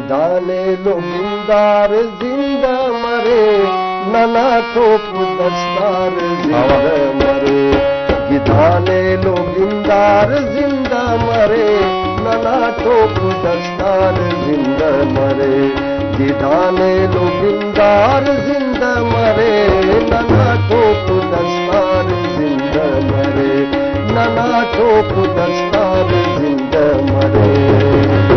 गिदाने लोगिंदार जिंदा मरे नना टोप दस्तार जिंदा मरे गिदाने लोगिंदार जिंदा मरे नना टोप दस्तार जिंदा मरे गिदाने लोगिंदार जिंदा मरे नना टोप दस्तार जिंदा मरे नना टोप दस्तार जिंदा मरे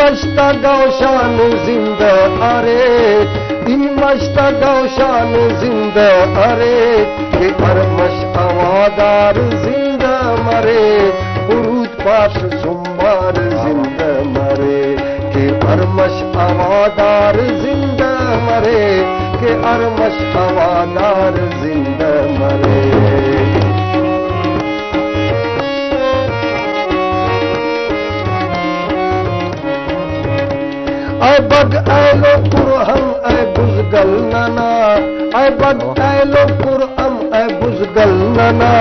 İmaçta gavşan zinde aret İmaçta gavşan zinde aret Ke armaş avadar zinde mare Urut paş sumbar zinde mare Ke armaş avadar zinde mare Ke armaş avadar zinde mare ay bag aylo kurham ay buzgal nana ay bag aylo kurham ay buzgal nana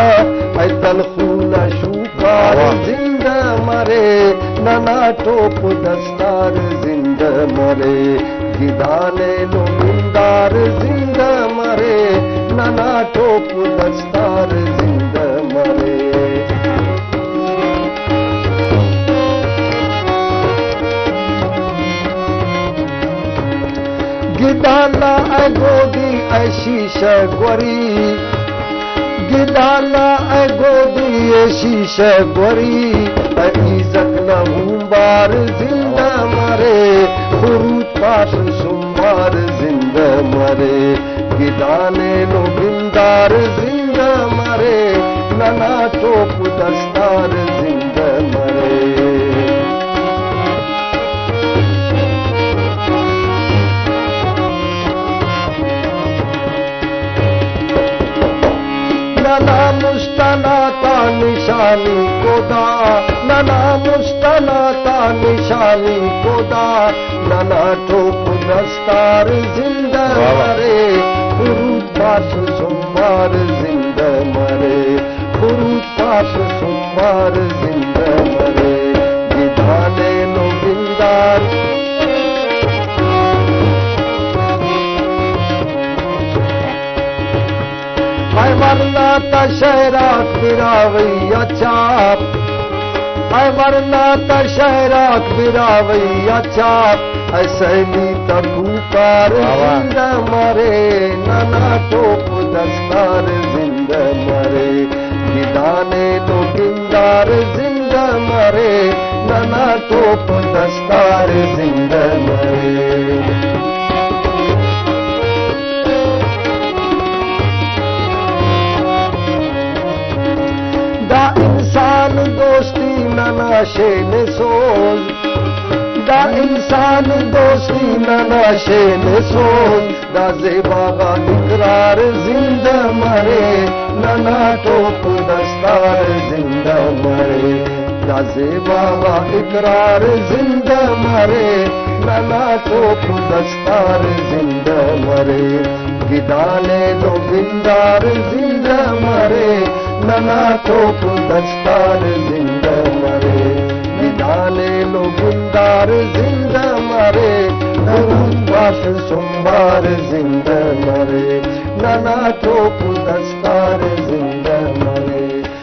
ay talkhuna shukar zinda mare nana top dastar zinda mare gidane lobindar zinda mare nana top dastar zinda mare गिदाला ऐ गोदी ऐ शीशा गोरी गिदाला ऐ गोदी ऐ शीशा गोरी ऐ इज्जत नहूंबार जिंदा मरे खुरूत पाश सुमार जिंदा मरे गिदाने लोगिंदार जिंदा मरे नना टोप दस्तार जिंदा मरे नना मुस्तना ता निशानी कोदा नना मुस्तना ता निशानी कोदा नना टोप दस्तार जिंदा मरे खुरूत पाश सुमार जिंदा मरे खुरूत पाश सुमार जिंदा मरे गिदाने लोगिंदार ay varna ta şehrat biraviyya çap ay varna ta şehrat biraviyya çap ay sehli ta kukar zinda mare nana top dastar zinda mare gidane logindar zinda mare nana top dastar zinda mare da insan dosti nana şene soz da insan dosti nana şene soz da zebaga ikrar zinda mare nana top dastar zinda mare da zebaga ikrar zinda mare nana top dastar zinda mare gidane logindar zinda mare नना टोप दस्तार जिंदा मरे गिदाने लोगिंदार जिंदा मरे पाश सुमार जिंदा मरे नना टोप दस्तार जिंदा